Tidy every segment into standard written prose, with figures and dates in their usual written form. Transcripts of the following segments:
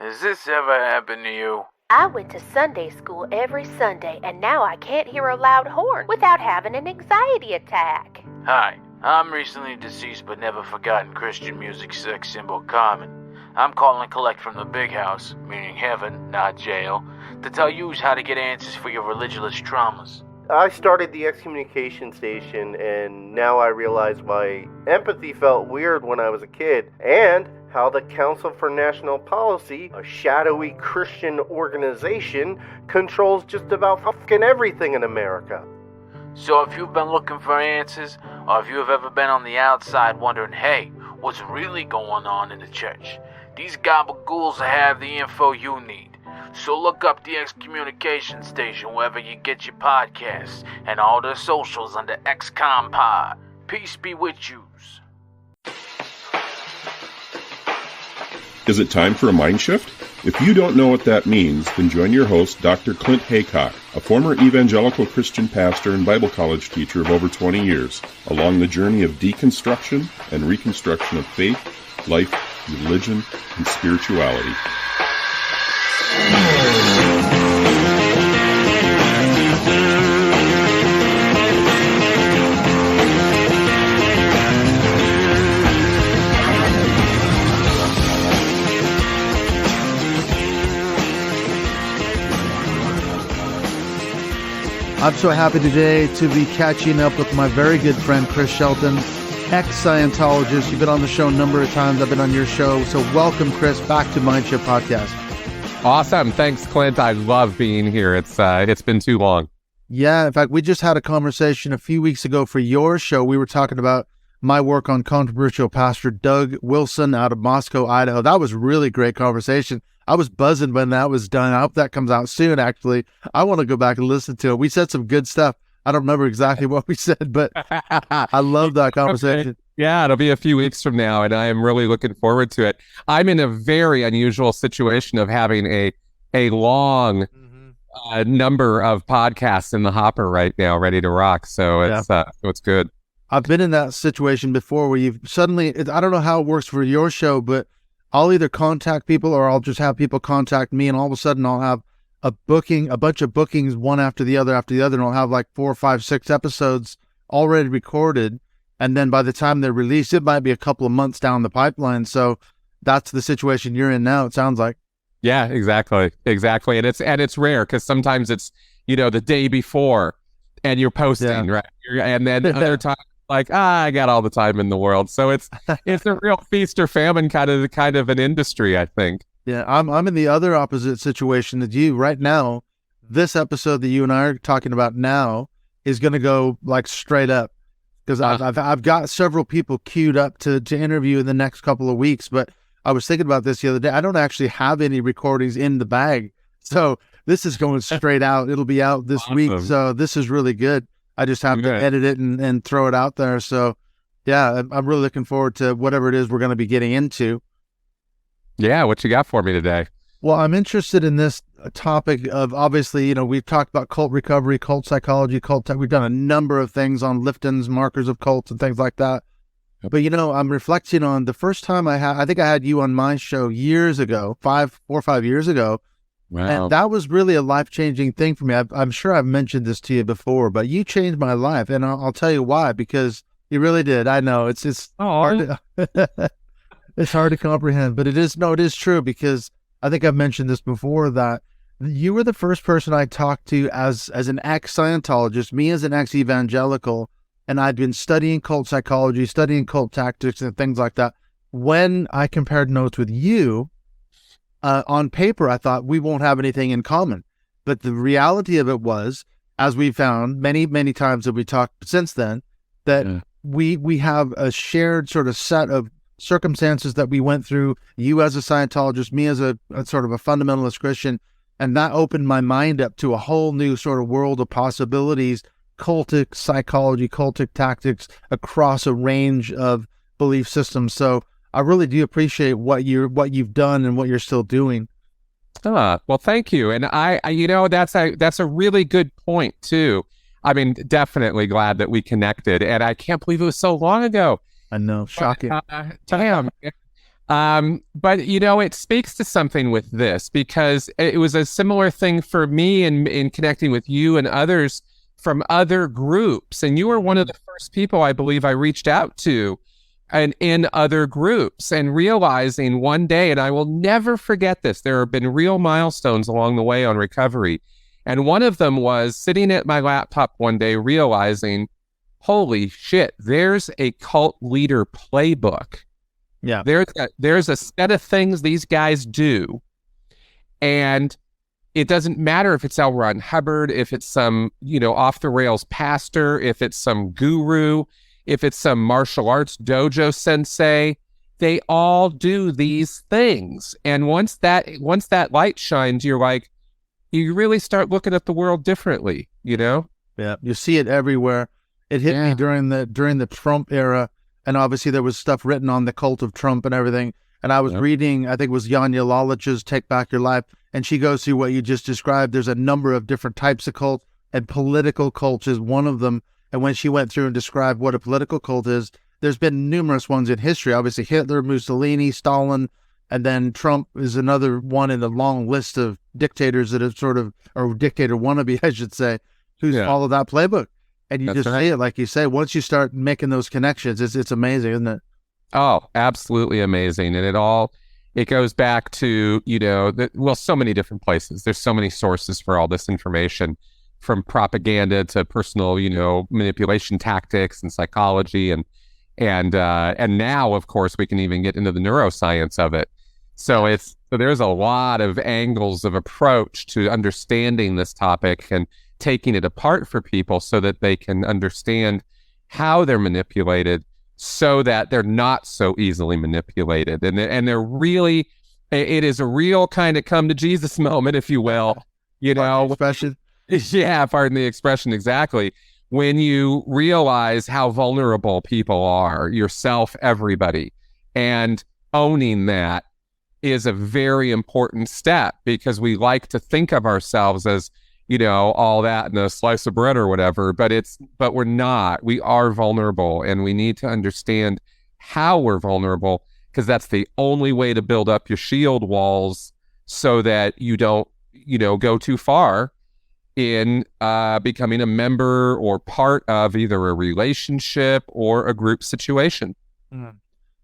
Has this ever happened to you? I went to Sunday school every Sunday, and now I can't hear a loud horn without having an anxiety attack. Hi, I'm recently deceased but never forgotten Christian music sex symbol Carmen. I'm calling to collect from the big house, meaning heaven, not jail, to tell you how to get answers for your religious traumas. I started the excommunication station, and now I realize why empathy felt weird when I was a kid, and how the Council for National Policy, a shadowy Christian organization, controls just about fucking everything in America. So if you've been looking for answers, or if you have ever been on the outside wondering, hey, what's really going on in the church, these gabagools have the info you need. So look up the excommunication station wherever you get your podcasts, and all their socials under XCOMPod. Peace be with yous. Is it time for a MindShift? If you don't know what that means, then join your host, Dr. Clint Haycock, a former evangelical Christian pastor and Bible college teacher of over 20 years, along the journey of deconstruction and reconstruction of faith, life, religion, and spirituality. I'm so happy today to be catching up with my very good friend, Chris Shelton, ex-Scientologist. You've been on the show a number of times. I've been on your show. So welcome, Chris, back to MindShift Podcast. Awesome. Thanks, Clint. I love being here. It's been too long. Yeah. In fact, we just had a conversation a few weeks ago for your show. We were talking about my work on controversial Pastor Doug Wilson out of Moscow, Idaho. That was a really great conversation. I was buzzing when that was done. I hope that comes out soon, actually. I want to go back and listen to it. We said some good stuff. I don't remember exactly what we said, but I love that conversation. Okay. Yeah, it'll be a few weeks from now, and I am really looking forward to it. I'm in a very unusual situation of having a long number of podcasts in the hopper right now, ready to rock. So it's good. I've been in that situation before where you've suddenly, I don't know how it works for your show, but I'll either contact people or I'll just have people contact me, and all of a sudden I'll have a bunch of bookings, one after the other, and I'll have like 4, 5, 6 episodes already recorded. And then by the time they're released, it might be a couple of months down the pipeline. So that's the situation you're in now, it sounds like. Yeah, exactly. And it's rare because sometimes it's, the day before and you're posting, right? And then other times, I got all the time in the world. So it's a real feast or famine kind of an industry, I think. Yeah, I'm in the other opposite situation that you right now. This episode that you and I are talking about now is going to go like straight up because I've got several people queued up to interview in the next couple of weeks. But I was thinking about this the other day. I don't actually have any recordings in the bag, so this is going straight out. It'll be out this week, so this is really good. I just have to edit it and throw it out there. So, yeah, I'm really looking forward to whatever it is we're going to be getting into. Yeah, what you got for me today? Well, I'm interested in this topic of, obviously, we've talked about cult recovery, cult psychology, cult tech. We've done a number of things on Lifton's markers of cults and things like that. But, I'm reflecting on the first time I think I had you on my show years ago, 4 or 5 years ago. Wow. And that was really a life-changing thing for me. I'm sure I've mentioned this to you before, but you changed my life, and I'll tell you why, because you really did. I know it's hard to, it's hard to comprehend, but it is true, because I think I've mentioned this before, that you were the first person I talked to as an ex-Scientologist, me as an ex-evangelical, and I'd been studying cult psychology, studying cult tactics and things like that. When I compared notes with you, on paper, I thought we won't have anything in common. But the reality of it was, as we found many, many times that we talked since then, that we have a shared sort of set of circumstances that we went through, you as a Scientologist, me as a sort of a fundamentalist Christian, and that opened my mind up to a whole new sort of world of possibilities, cultic psychology, cultic tactics across a range of belief systems. So I really do appreciate what you've done and what you're still doing. Well, thank you. And I that's a really good point too. I mean, definitely glad that we connected, and I can't believe it was so long ago. I know, shocking. Damn. But, it speaks to something with this, because it was a similar thing for me in connecting with you and others from other groups. And you were one of the first people I believe I reached out to and in other groups, and realizing one day, and I will never forget this, there have been real milestones along the way on recovery. And one of them was sitting at my laptop one day realizing, holy shit, there's a cult leader playbook. Yeah. There's a set of things these guys do. And it doesn't matter if it's Ron Hubbard, if it's some, off the rails pastor, if it's some guru, if it's some martial arts dojo sensei, they all do these things. And once that light shines, you're like, you really start looking at the world differently, Yeah, you see it everywhere. It hit me during the Trump era, and obviously there was stuff written on the cult of Trump and everything. And I was reading, I think it was Yanya Lalich's Take Back Your Life, and she goes through what you just described. There's a number of different types of cults, and political cults is one of them. And when she went through and described what a political cult is, there's been numerous ones in history. Obviously Hitler, Mussolini, Stalin, and then Trump is another one in the long list of dictators that have or dictator wannabe, I should say, who's followed that playbook. And you see it, like you say, once you start making those connections, it's amazing, isn't it? Oh, absolutely amazing. And it goes back to, so many different places. There's so many sources for all this information, from propaganda to personal, manipulation tactics and psychology. And now, of course, we can even get into the neuroscience of it. So there's a lot of angles of approach to understanding this topic and taking it apart for people so that they can understand how they're manipulated, so that they're not so easily manipulated. And they're really, it is a real kind of come to Jesus moment, if you will, Expression. Yeah, pardon the expression, exactly. When you realize how vulnerable people are, yourself, everybody, and owning that is a very important step, because we like to think of ourselves as, all that in a slice of bread or whatever, but we're not. We are vulnerable, and we need to understand how we're vulnerable, because that's the only way to build up your shield walls so that you don't, go too far in becoming a member or part of either a relationship or a group situation. Mm.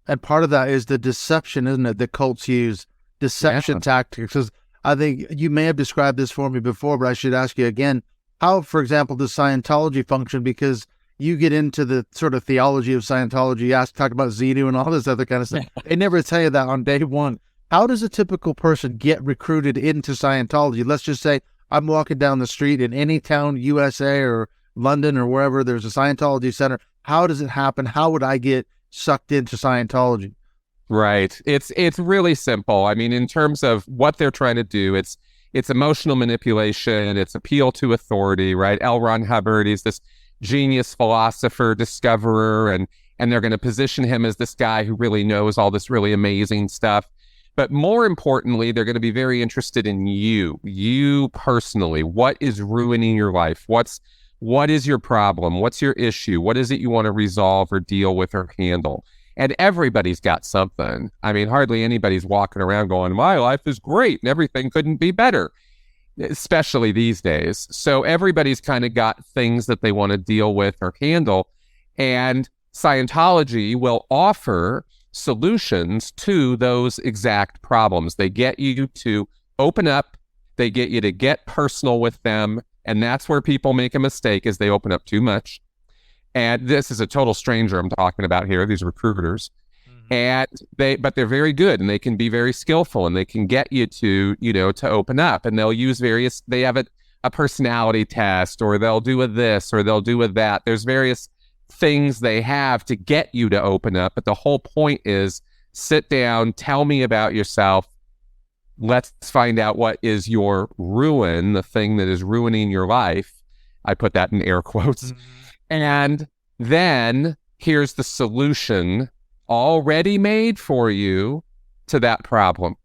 And part of that is the deception, isn't it? The cults use deception tactics. Because I think you may have described this for me before, but I should ask you again, how, for example, does Scientology function? Because you get into the sort of theology of Scientology, talk about Xenu and all this other kind of stuff. They never tell you that on day one. How does a typical person get recruited into Scientology? Let's just say I'm walking down the street in any town, USA or London or wherever there's a Scientology center. How does it happen? How would I get sucked into Scientology? Right. It's really simple. I mean, in terms of what they're trying to do, it's emotional manipulation, it's appeal to authority, right? Ron Hubbard, he's this genius philosopher, discoverer, and they're going to position him as this guy who really knows all this really amazing stuff. But more importantly, they're going to be very interested in you personally. What is ruining your life? What is your problem? What's your issue? What is it you want to resolve or deal with or handle? And everybody's got something. I mean, hardly anybody's walking around going, my life is great and everything couldn't be better, especially these days. So everybody's kind of got things that they want to deal with or handle. And Scientology will offer solutions to those exact problems. They get you to open up, they get you to get personal with them, and that's where people make a mistake, is they open up too much. And this is a total stranger I'm talking about here, these recruiters. Mm-hmm. But they're very good, and they can be very skillful, and they can get you to, to open up, and they'll use they have a personality test, or they'll do a this, or they'll do a that. There's various things they have to get you to open up, but the whole point is sit down, tell me about yourself, let's find out what is your ruin, the thing that is ruining your life. I put that in air quotes. Mm-hmm. And then here's the solution already made for you to that problem.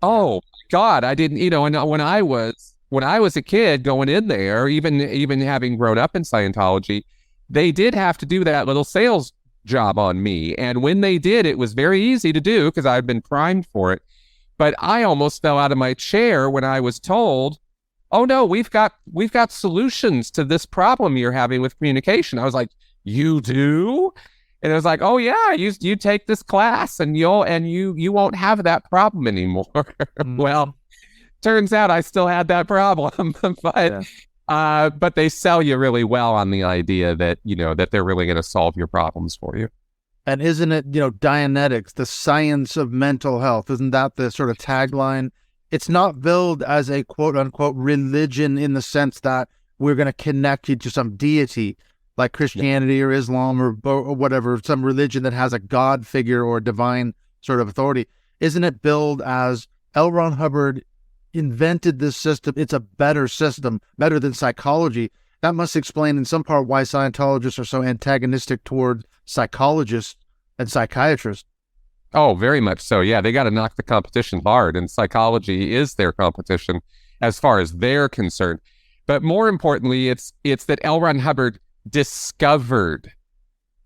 Oh God, I didn't, and when I was a kid going in there, even having grown up in Scientology, they did have to do that little sales job on me. And when they did, it was very easy to do because I'd been primed for it. But I almost fell out of my chair when I was told, oh no, we've got solutions to this problem you're having with communication. I was like, you do? And it was like, oh yeah, you take this class and you won't have that problem anymore. Well, turns out I still had that problem, but they sell you really well on the idea that, that they're really going to solve your problems for you. And isn't it, Dianetics, the science of mental health? Isn't that the sort of tagline? It's not billed as a quote unquote religion in the sense that we're going to connect you to some deity like Christianity or Islam or whatever, some religion that has a God figure or divine sort of authority. Isn't it billed as L. Ron Hubbard invented this system? It's a better system, better than psychology. That must explain in some part why Scientologists are so antagonistic toward psychologists and psychiatrists. Oh, very much so. Yeah, they got to knock the competition hard, and psychology is their competition as far as they're concerned. But more importantly, it's that L. Ron Hubbard discovered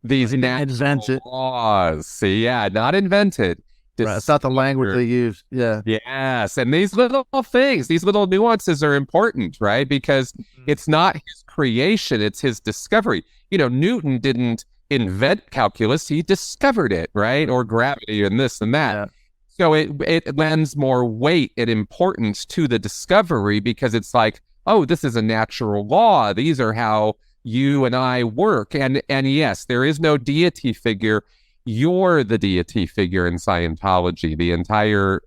these natural laws. See, yeah, not invented. Right, it's not the language they use. Yeah. Yes. And these little things, these little nuances are important, right? Because it's not his creation, it's his discovery. Newton didn't invent calculus, he discovered it, right? Or gravity and this and that. Yeah. So it lends more weight and importance to the discovery because it's like, oh, this is a natural law. These are how you and I work. And yes, there is no deity figure. You're the deity figure in Scientology. The entire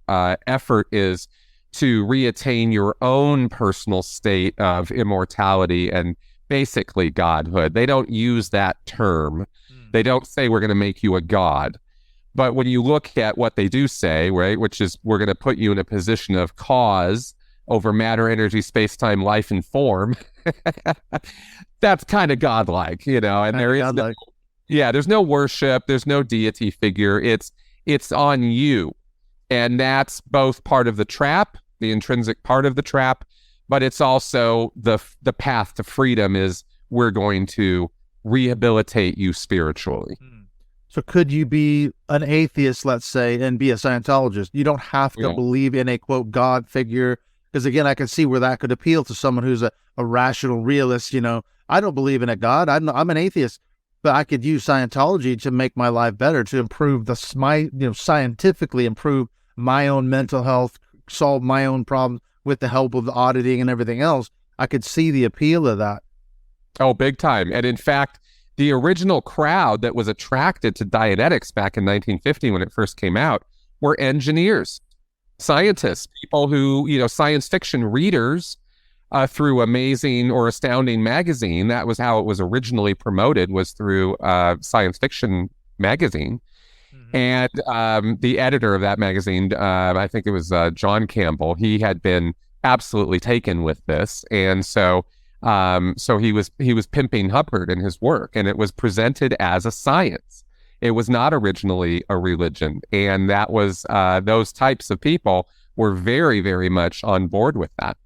effort is to reattain your own personal state of immortality and basically godhood. They don't use that term. They don't say we're going to make you a god. But when you look at what they do say, right, which is we're going to put you in a position of cause over matter, energy, space-time, life, and form, that's kind of godlike, and there is no, there's no worship, there's no deity figure. It's on you. And that's both part of the trap, the intrinsic part of the trap, but it's also the path to freedom is we're going to rehabilitate you spiritually. So could you be an atheist, let's say, and be a Scientologist? You don't have to believe in a, quote, God figure, because, again, I can see where that could appeal to someone who's a rational realist. I don't believe in a God. I'm an atheist, but I could use Scientology to make my life better, to improve scientifically improve my own mental health, solve my own problems with the help of the auditing and everything else. I could see the appeal of that. Oh, big time. And in fact, the original crowd that was attracted to Dianetics back in 1950 when it first came out were engineers, scientists, people who, science fiction readers through Amazing or Astounding magazine. That was how it was originally promoted, was through Science Fiction magazine. And the editor of that magazine, I think it was John Campbell, he had been absolutely taken with this. And so he was pimping Hubbard and his work, and it was presented as a science. It was not originally a religion. And that was, those types of people were very, very much on board with that.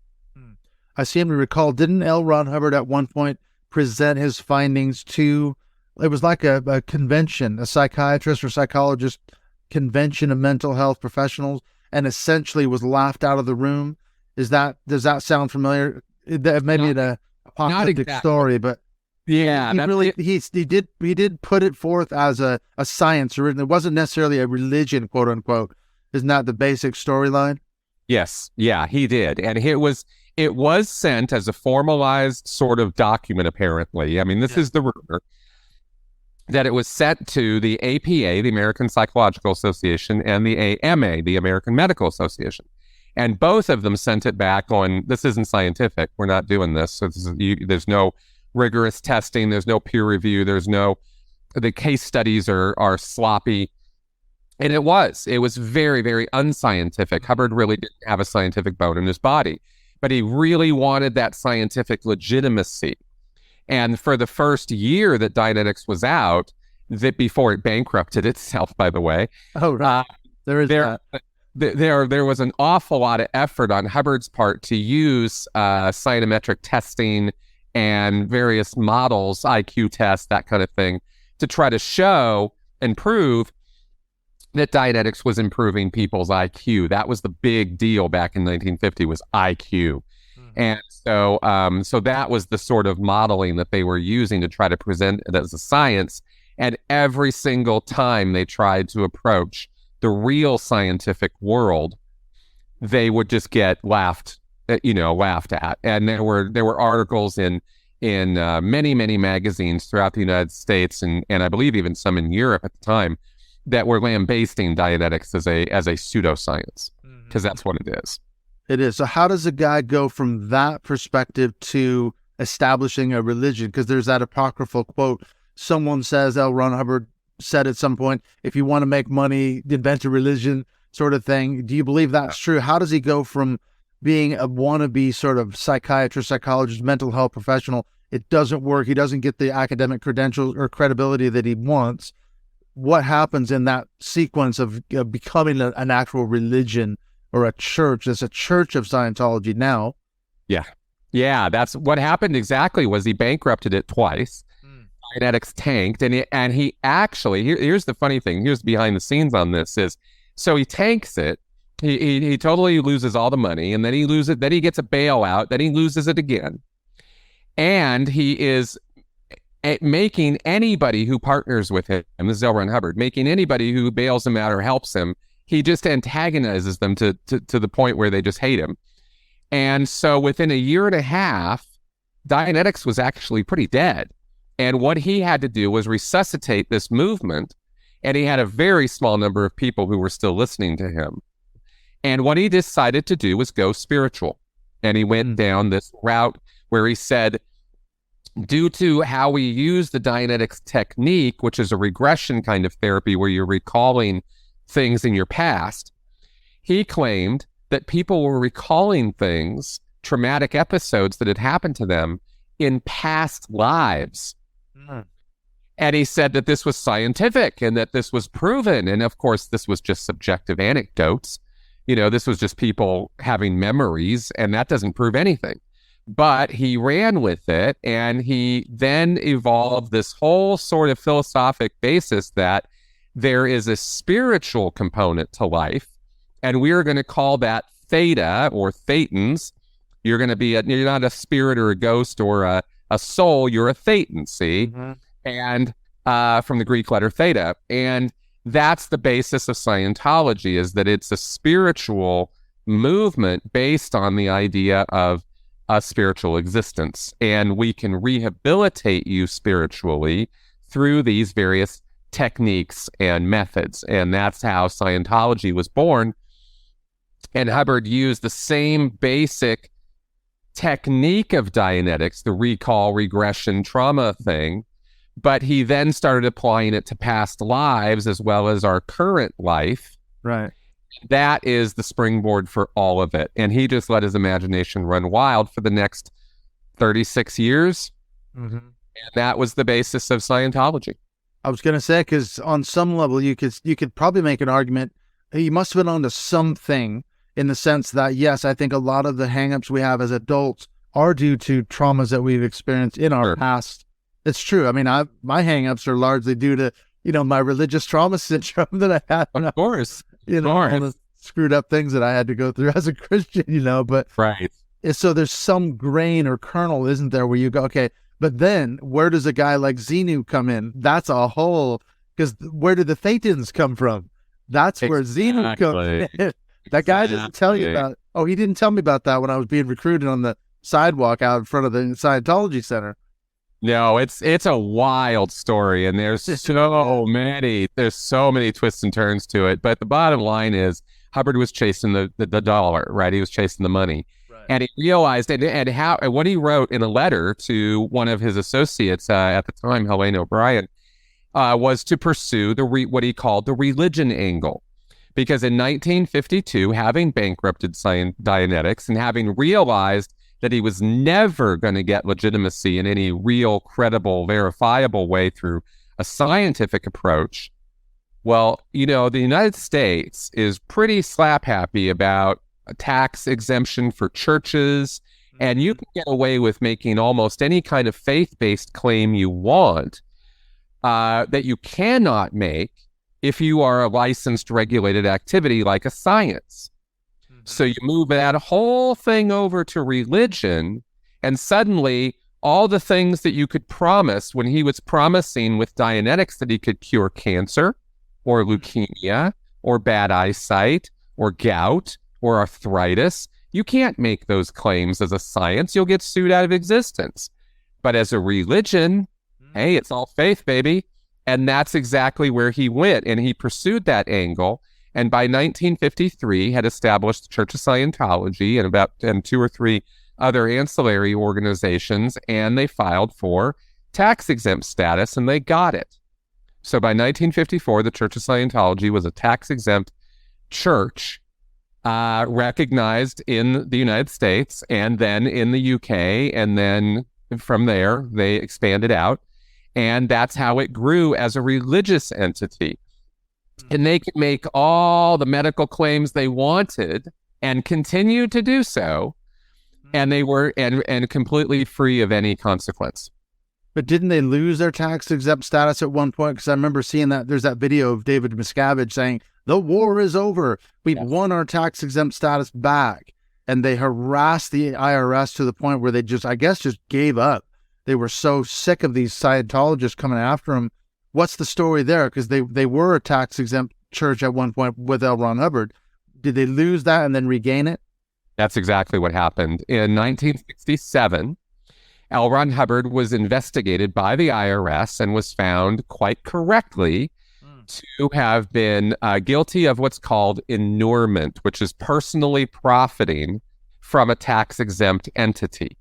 I seem to recall, didn't L. Ron Hubbard at one point present his findings to, it was like a convention, a psychiatrist or psychologist convention of mental health professionals, and essentially was laughed out of the room? Does that sound familiar? Maybe an apocalyptic story, but yeah, he did put it forth as a science, or it wasn't necessarily a religion, quote unquote. Isn't that the basic storyline? Yes, yeah, he did, and it was sent as a formalized sort of document. Apparently, I mean, this is the rumor that it was sent to the APA, the American Psychological Association, and the AMA, the American Medical Association. And both of them sent it back going, this isn't scientific. We're not doing this. So there's no rigorous testing. There's no peer review. The case studies are sloppy. And it was very, very unscientific. Hubbard really didn't have a scientific bone in his body, but he really wanted that scientific legitimacy. And for the first year that Dianetics was out, that before it bankrupted itself, by the way. Oh, right. There was an awful lot of effort on Hubbard's part to use psychometric testing and various models, IQ tests, that kind of thing, to try to show and prove that Dianetics was improving people's IQ. That was the big deal back in 1950, was IQ. And so that was the sort of modeling that they were using to try to present it as a science. And every single time they tried to approach the real scientific world, they would just get laughed at. And there were articles in many because throughout the United States and I believe even some in Europe at the time that were lambasting Dianetics as a pseudoscience, because that's what it is. It is. So how does a guy go from that perspective to establishing a religion? Because there's that apocryphal quote. Someone says, Ron Hubbard said at some point, if you want to make money, invent a religion, sort of thing. Do you believe that's true? How does he go from being a wannabe sort of psychiatrist, psychologist, mental health professional? It doesn't work. He doesn't get the academic credentials or credibility that he wants. What happens in that sequence of becoming an actual religion or a church? There's a Church of Scientology now. Yeah, that's what happened exactly. Was he bankrupted it twice. Dianetics tanked, and he actually, here's the funny thing, here's behind the scenes on this is, so he tanks it, he totally loses all the money, and then he loses it, then he gets a bailout, then he loses it again, and he is making anybody who partners with him, this is Ron Hubbard, making anybody who bails him out or helps him, he just antagonizes them to the point where they just hate him. And so within a year and a half, Dianetics was actually pretty dead. And what he had to do was resuscitate this movement. And he had a very small number of people who were still listening to him. And what he decided to do was go spiritual. And he went down this route where he said, due to how we use the Dianetics technique, which is a regression kind of therapy where you're recalling things in your past, he claimed that people were recalling things, traumatic episodes that had happened to them in past lives. And he said that this was scientific and that this was proven. And of course, this was just subjective anecdotes. This was just people having memories, and that doesn't prove anything. But he ran with it, and he then evolved this whole sort of philosophic basis that there is a spiritual component to life, and we're going to call that theta or thetans. You're going to be you're not a spirit or a ghost or a soul, you're a thetan, see? And from the Greek letter theta. And that's the basis of Scientology, is that it's a spiritual movement based on the idea of a spiritual existence. And we can rehabilitate you spiritually through these various techniques and methods. And that's how Scientology was born. And Hubbard used the same basic technique of Dianetics, the recall, regression, trauma thing, but he then started applying it to past lives as well as our current life. Right. That is the springboard for all of it. And he just let his imagination run wild for the next 36 years. And that was the basis of Scientology. I was going to say, because on some level, you could probably make an argument. He must have been onto something, in the sense that, yes, I think a lot of the hangups we have as adults are due to traumas that we've experienced in our past. It's true. I mean, my hangups are largely due to, my religious trauma syndrome that I had. Of course. All the screwed up things that I had to go through as a Christian, but right. So there's some grain or kernel, isn't there, where you go, okay, but then where does a guy like Xenu come in? That's a whole, because where did the Thetans come from? That's where Xenu comes in. That guy didn't tell you about it. Oh, he didn't tell me about that when I was being recruited on the sidewalk out in front of the Scientology Center. No, it's a wild story, and there's so many twists and turns to it. But the bottom line is Hubbard was chasing the dollar, right? He was chasing the money. Right. And he realized, and what he wrote in a letter to one of his associates at the time, Helene O'Brien, was to pursue what he called the religion angle. Because in 1952, having bankrupted Dianetics and having realized that he was never going to get legitimacy in any real, credible, verifiable way through a scientific approach, well, the United States is pretty slap happy about a tax exemption for churches, and you can get away with making almost any kind of faith-based claim you want. that you cannot make if you are a licensed regulated activity like a science. So you move that whole thing over to religion, and suddenly all the things that you could promise when he was promising with Dianetics that he could cure cancer or leukemia or bad eyesight or gout or arthritis, you can't make those claims as a science. You'll get sued out of existence. But as a religion, hey, it's all faith, baby. And that's exactly where he went. And he pursued that angle. And by 1953, had established the Church of Scientology and two or three other ancillary organizations, and they filed for tax-exempt status, and they got it. So by 1954, the Church of Scientology was a tax-exempt church, recognized in the United States, and then in the UK, and then from there, they expanded out, and that's how it grew as a religious entity. And they could make all the medical claims they wanted and continue to do so, and they were and completely free of any consequence. But didn't they lose their tax-exempt status at one point? Because I remember seeing that there's that video of David Miscavige saying, the war is over. We've won our tax-exempt status back. And they harassed the IRS to the point where they just gave up. They were so sick of these Scientologists coming after them. What's the story there? Because they were a tax-exempt church at one point with Ron Hubbard. Did they lose that and then regain it? That's exactly what happened. In 1967, L. Ron Hubbard was investigated by the IRS and was found quite correctly to have been guilty of what's called inurement, which is personally profiting from a tax-exempt entity.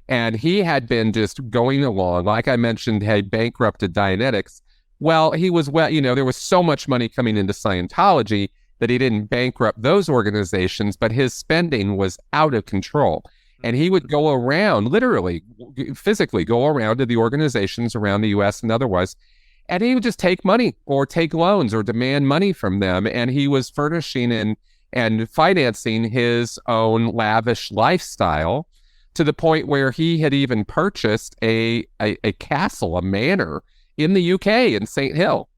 And he had been just going along, like I mentioned, had bankrupted Dianetics. Well, there was so much money coming into Scientology that he didn't bankrupt those organizations, but his spending was out of control. And he would go around, literally, physically go around to the organizations around the U.S. and otherwise, and he would just take money or take loans or demand money from them. And he was furnishing and financing his own lavish lifestyle to the point where he had even purchased a castle, a manor in the UK in St. Hill,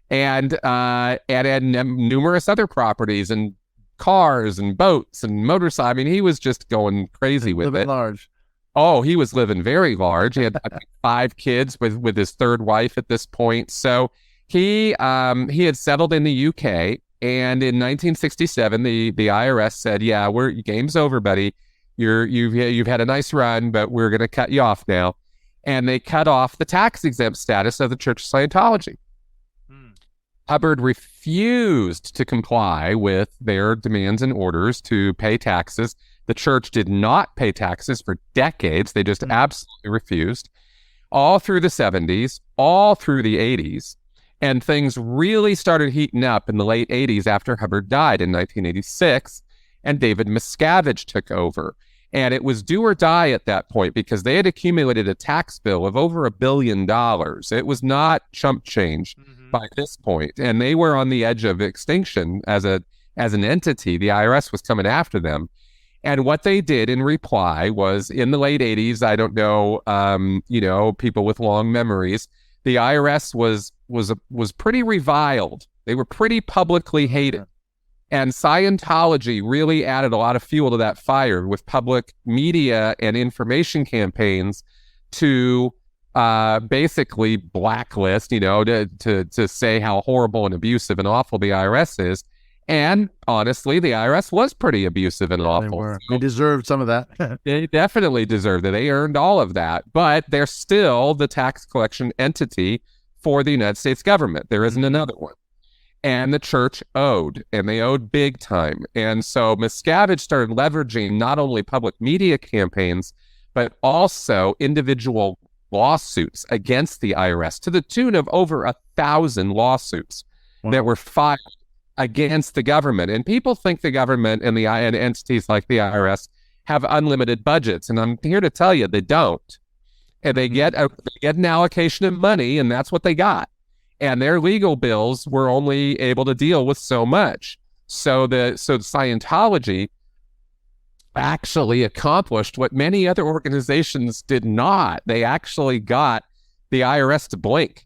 and had numerous other properties and cars and boats and motorcycles. I mean, he was just going crazy with it. Large. Oh, he was living very large. He had 5 kids with his third wife at this point. So he had settled in the UK, and in 1967, the IRS said, "Yeah, game's over, buddy. You've had a nice run, but we're going to cut you off now." And they cut off the tax-exempt status of the Church of Scientology. Hubbard refused to comply with their demands and orders to pay taxes. The church did not pay taxes for decades. They just absolutely refused. All through the 70s, all through the 80s. And things really started heating up in the late 80s after Hubbard died in 1986, and David Miscavige took over. And it was do or die at that point because they had accumulated a tax bill of over $1 billion. It was not chump change by this point, and they were on the edge of extinction as an entity. The IRS was coming after them. And what they did in reply was, in the late 80s, I don't know, people with long memories, the IRS was pretty reviled. They were pretty publicly hated. And Scientology really added a lot of fuel to that fire with public media and information campaigns to basically blacklist, to say how horrible and abusive and awful the IRS is. And honestly, the IRS was pretty abusive and awful. They deserved some of that. They definitely deserved it. They earned all of that. But they're still the tax collection entity for the United States government. There isn't another one. And the church owed, and they owed big time. And so Miscavige started leveraging not only public media campaigns, but also individual lawsuits against the IRS to the tune of over 1,000 lawsuits that were filed against the government. And people think the government and and entities like the IRS have unlimited budgets. And I'm here to tell you, they don't. And they get an allocation of money, and that's what they got. And their legal bills were only able to deal with so much. So Scientology actually accomplished what many other organizations did not. They actually got the IRS to blink.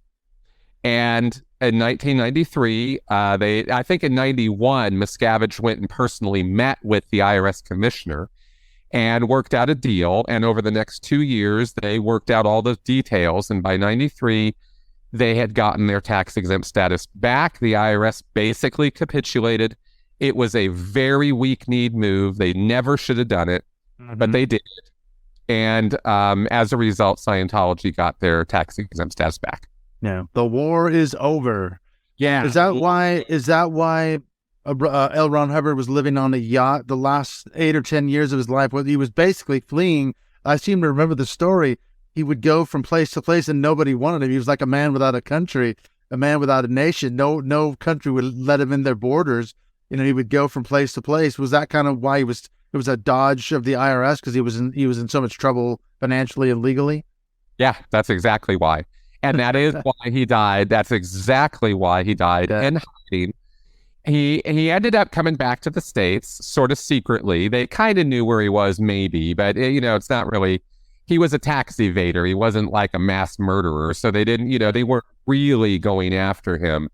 And in 1993, I think in 91, Miscavige went and personally met with the IRS commissioner and worked out a deal. And over the next 2 years, they worked out all the details. And by 93, they had gotten their tax-exempt status back. The IRS basically capitulated. It was a very weak-kneed move. They never should have done it, but they did. And as a result, Scientology got their tax-exempt status back. Yeah, the war is over. Yeah. Is that why L. Ron Hubbard was living on a yacht the last 8 or 10 years of his life? He was basically fleeing. I seem to remember the story. He would go from place to place and nobody wanted him. He was like a man without a country, a man without a nation. No country would let him in their borders. He would go from place to place. Was that kind of why it was a dodge of the IRS because he was in so much trouble financially and legally? Yeah, that's exactly why. And that is why he died. That's exactly why he died in hiding. He ended up coming back to the States sort of secretly. They kind of knew where he was maybe, but it's not really, he was a tax evader. He wasn't like a mass murderer. So they didn't, they weren't really going after him.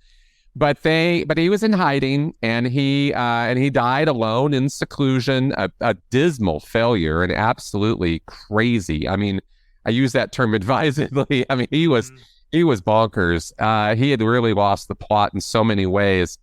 But he was in hiding, and he died alone in seclusion, a dismal failure, and absolutely crazy. I mean, I use that term advisedly. I mean, he was bonkers. He had really lost the plot in so many ways.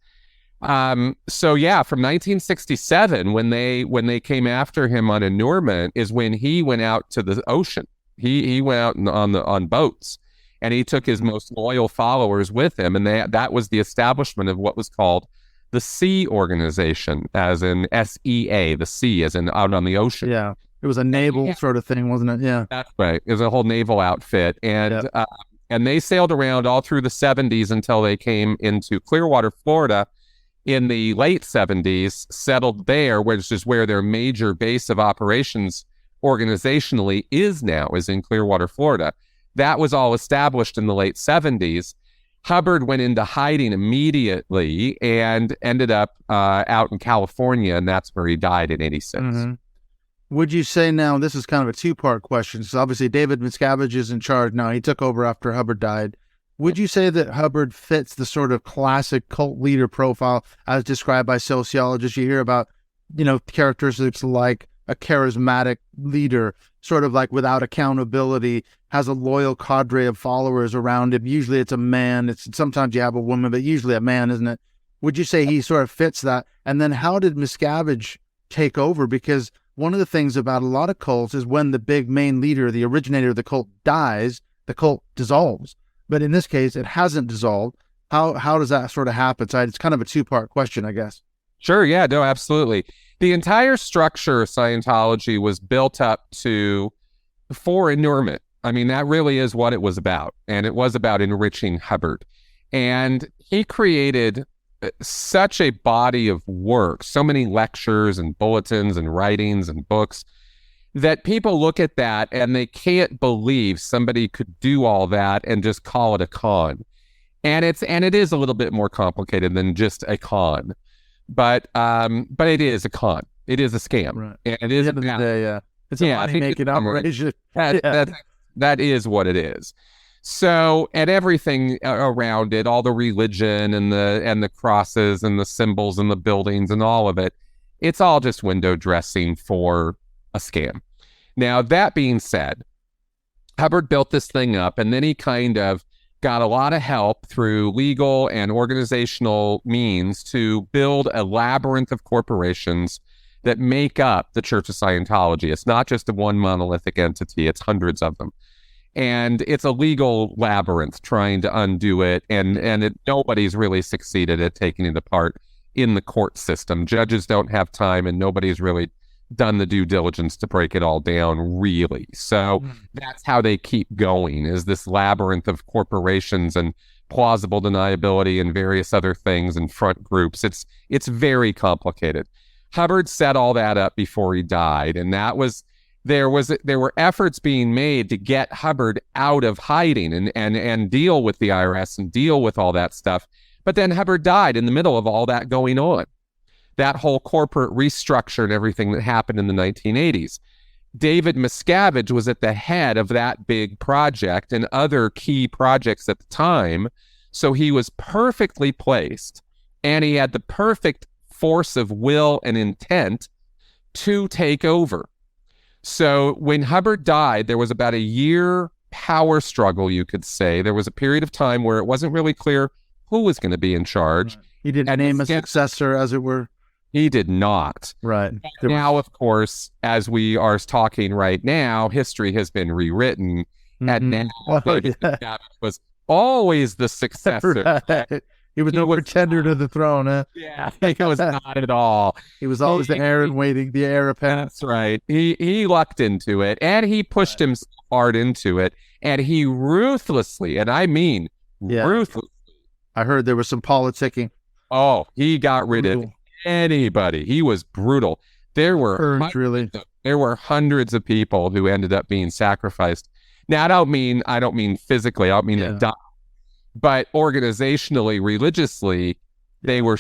So yeah, from 1967, when they came after him on annulment, is when he went out to the ocean. He went out on boats. And he took his most loyal followers with him, and that was the establishment of what was called the Sea Organization, as in SEA, the sea, as in out on the ocean. Yeah, it was a naval sort of thing, wasn't it? Yeah, that's right. It was a whole naval outfit, and they sailed around all through the 70s until they came into Clearwater, Florida, in the late 70s, settled there, which is where their major base of operations organizationally is in Clearwater, Florida. That was all established in the late 70s. Hubbard went into hiding immediately and ended up out in California, and that's where he died in 86. Mm-hmm. Would you say now, this is kind of a two-part question, so obviously David Miscavige is in charge now. He took over after Hubbard died. Would you say that Hubbard fits the sort of classic cult leader profile as described by sociologists? You hear about, characteristics like a charismatic leader, sort of like without accountability, has a loyal cadre of followers around him. Usually it's a man. Sometimes you have a woman, but usually a man, isn't it? Would you say he sort of fits that? And then how did Miscavige take over? Because one of the things about a lot of cults is when the big main leader, the originator of the cult, dies, the cult dissolves. But in this case, it hasn't dissolved. How does that sort of happen? So it's kind of a two-part question, I guess. Sure. Yeah, no, absolutely. The entire structure of Scientology was built up for annulment. I mean, that really is what it was about. And it was about enriching Hubbard. And he created such a body of work, so many lectures and bulletins and writings and books, that people look at that and they can't believe somebody could do all that and just call it a con. And it is a little bit more complicated than just a con. But it is a con. It is a scam. Right. And it is it's a money-making operation. That is what it is. So, and everything around it, all the religion and the crosses and the symbols and the buildings and all of it, it's all just window dressing for a scam. Now, that being said, Hubbard built this thing up, and then he kind of got a lot of help through legal and organizational means to build a labyrinth of corporations that make up the Church of Scientology. It's not just a one monolithic entity, it's hundreds of them. And it's a legal labyrinth trying to undo it, and nobody's really succeeded at taking it apart in the court system. Judges don't have time, and nobody's really done the due diligence to break it all down, really. So that's how they keep going, is this labyrinth of corporations and plausible deniability and various other things and front groups. It's very complicated. Hubbard set all that up before he died, and there were efforts being made to get Hubbard out of hiding and deal with the IRS and deal with all that stuff. But then Hubbard died in the middle of all that going on. That whole corporate restructure and everything that happened in the 1980s. David Miscavige was at the head of that big project and other key projects at the time, So he was perfectly placed, and he had the perfect force of will and intent to take over. So when Hubbard died, there was about a year power struggle, you could say. There was a period of time where it wasn't really clear who was going to be in charge. He didn't name a successor, as it were. He did not. Right. Now, of course, as we are talking right now, history has been rewritten, and now was always the successor. Right. He was no pretender to the throne, huh? Yeah, he was not at all. He was always the heir in waiting, the heir apparent. That's right. He lucked into it, and he pushed himself hard into it, and he ruthlessly, and I mean ruthlessly. I heard there was some politicking. Oh, he got rid of anybody. He was brutal. There were hundreds of people who ended up being sacrificed. Now, I don't mean physically. I don't mean they died. But organizationally, religiously, they were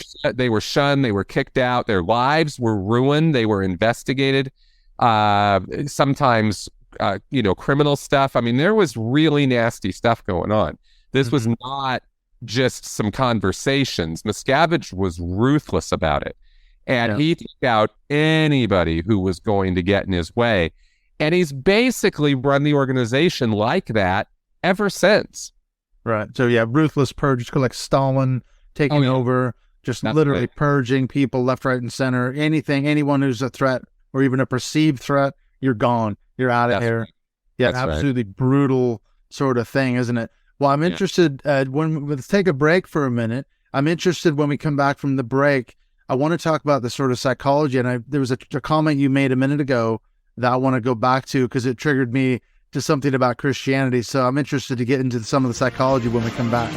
shunned. They were kicked out. Their lives were ruined. They were investigated. Sometimes, criminal stuff. I mean, there was really nasty stuff going on. This was not just some conversations. Miscavige was ruthless about it, and he took out anybody who was going to get in his way. And he's basically run the organization like that ever since. Right. So ruthless purge, just like Stalin taking over, just literally purging people left, right, and center. Anyone who's a threat or even a perceived threat, you're gone. You're out of here. Right. Yeah, absolutely brutal sort of thing, isn't it? Well, I'm interested let's take a break for a minute. I'm interested when we come back from the break. I want to talk about the sort of psychology, and there was a comment you made a minute ago that I want to go back to because it triggered me to something about Christianity. So I'm interested to get into some of the psychology when we come back.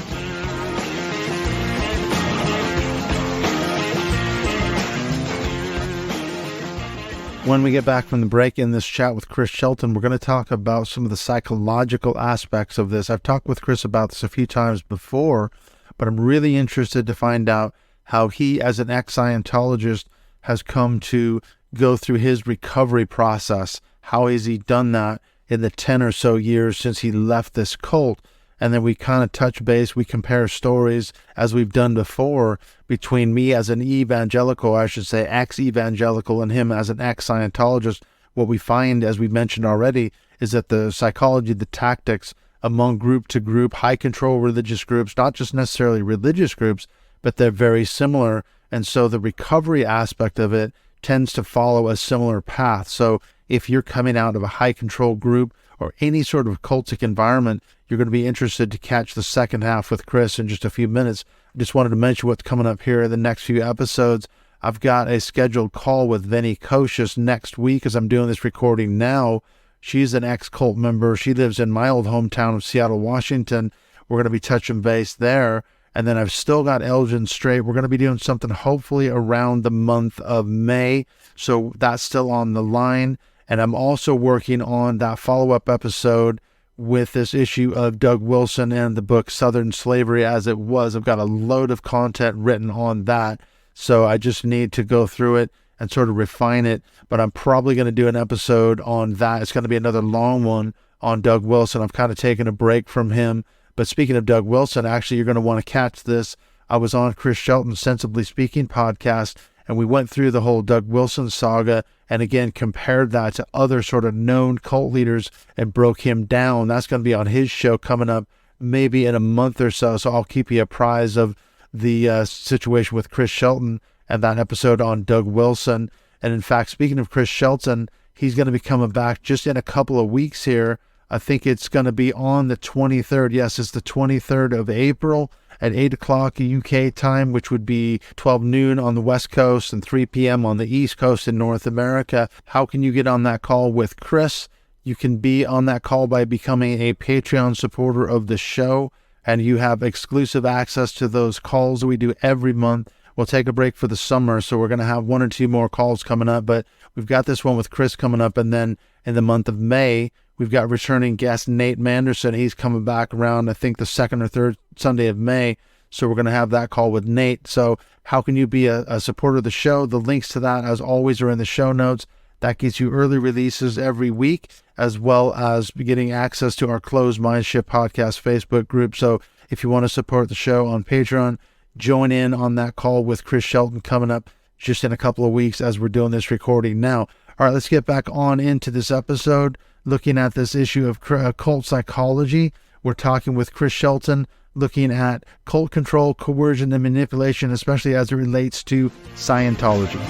When we get back from the break in this chat with Chris Shelton, we're going to talk about some of the psychological aspects of this. I've talked with Chris about this a few times before, but I'm really interested to find out how he, as an ex-Scientologist, has come to go through his recovery process. How has he done that in the 10 or so years since he left this cult? And then we kind of touch base, we compare stories as we've done before between me as an evangelical, I should say ex-evangelical, and him as an ex-Scientologist. What we find, as we mentioned already, is that the psychology, the tactics among group to group, high control religious groups, not just necessarily religious groups, but they're very similar. And so the recovery aspect of it tends to follow a similar path. So if you're coming out of a high control group or any sort of cultic environment, you're going to be interested to catch the second half with Chris in just a few minutes. I just wanted to mention what's coming up here in the next few episodes. I've got a scheduled call with Vinnie Kocius next week as I'm doing this recording now. She's an ex-cult member. She lives in my old hometown of Seattle, Washington. We're going to be touching base there. And then I've still got Elgin Strait. We're going to be doing something hopefully around the month of May. So that's still on the line. And I'm also working on that follow-up episode with this issue of Doug Wilson and the book Southern Slavery as It Was. I've got a load of content written on that. So I just need to go through it and sort of refine it. But I'm probably going to do an episode on that. It's going to be another long one on Doug Wilson. I've kind of taken a break from him. But speaking of Doug Wilson, actually, you're going to want to catch this. I was on Chris Shelton's Sensibly Speaking Podcast, and we went through the whole Doug Wilson saga and, again, compared that to other sort of known cult leaders and broke him down. That's going to be on his show coming up maybe in a month or so. So I'll keep you apprised of the situation with Chris Shelton and that episode on Doug Wilson. And, in fact, speaking of Chris Shelton, he's going to be coming back just in a couple of weeks here. I think it's going to be on the 23rd. Yes, it's the 23rd of April at 8 o'clock UK time, which would be 12 noon on the West Coast and 3 p.m. on the East Coast in North America. How can you get on that call with Chris? You can be on that call by becoming a Patreon supporter of the show, and you have exclusive access to those calls that we do every month. We'll take a break for the summer, so we're going to have one or two more calls coming up, but we've got this one with Chris coming up, and then in the month of May, we've got returning guest Nate Manderson. He's coming back around, I think, the second or third Sunday of May. So we're going to have that call with Nate. So how can you be a supporter of the show? The links to that, as always, are in the show notes. That gets you early releases every week, as well as getting access to our closed MindShift podcast Facebook group. So if you want to support the show on Patreon, join in on that call with Chris Shelton coming up just in a couple of weeks as we're doing this recording now. All right, let's get back on into this episode, looking at this issue of cult psychology. We're talking with Chris Shelton, looking at cult control, coercion, and manipulation, especially as it relates to Scientology.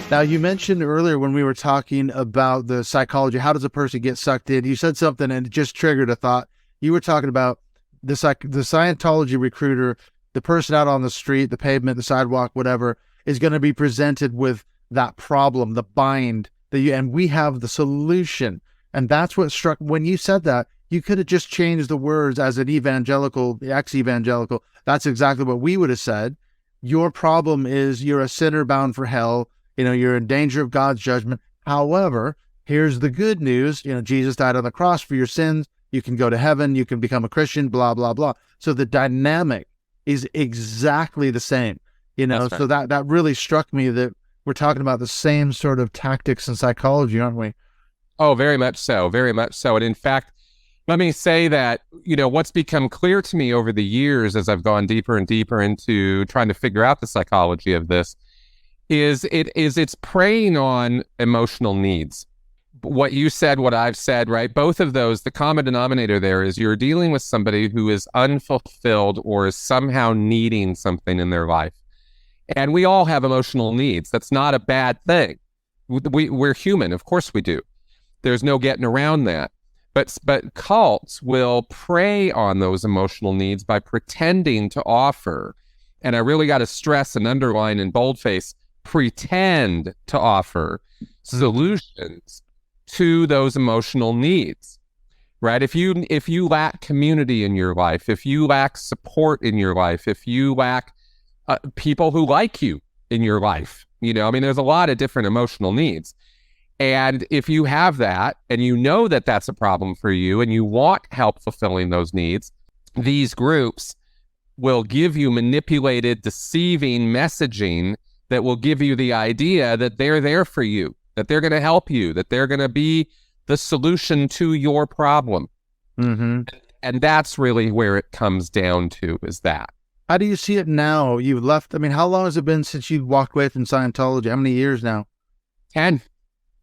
Now, you mentioned earlier when we were talking about the psychology, how does a person get sucked in? You said something and it just triggered a thought. You were talking about the Scientology recruiter, the person out on the street, the pavement, the sidewalk, whatever, is going to be presented with that problem, the bind, and we have the solution. And that's what struck, when you said that, you could have just changed the words as an evangelical, ex-evangelical. That's exactly what we would have said. Your problem is you're a sinner bound for hell. You're in danger of God's judgment. However, here's the good news. Jesus died on the cross for your sins. You can go to heaven. You can become a Christian, blah, blah, blah. So the dynamic is exactly the same, That's right. So that really struck me that we're talking about the same sort of tactics and psychology, aren't we? Oh, very much so. Very much so. And in fact, let me say that, what's become clear to me over the years as I've gone deeper and deeper into trying to figure out the psychology of this is it's preying on emotional needs. What you said, what I've said, right? Both of those, the common denominator there is you're dealing with somebody who is unfulfilled or is somehow needing something in their life. And we all have emotional needs. That's not a bad thing. We're human. Of course we do. There's no getting around that. But cults will prey on those emotional needs by pretending to offer, and I really got to stress and underline in boldface, pretend to offer solutions to those emotional needs, right? If you lack community in your life, if you lack support in your life, if you lack people who like you in your life, there's a lot of different emotional needs. And if you have that and that that's a problem for you and you want help fulfilling those needs, these groups will give you manipulated, deceiving messaging that will give you the idea that they're there for you, that they're going to help you, that they're going to be the solution to your problem. Mm-hmm. And that's really where it comes down to, is that. How do you see it now? You left, how long has it been since you walked away from Scientology? How many years now? 10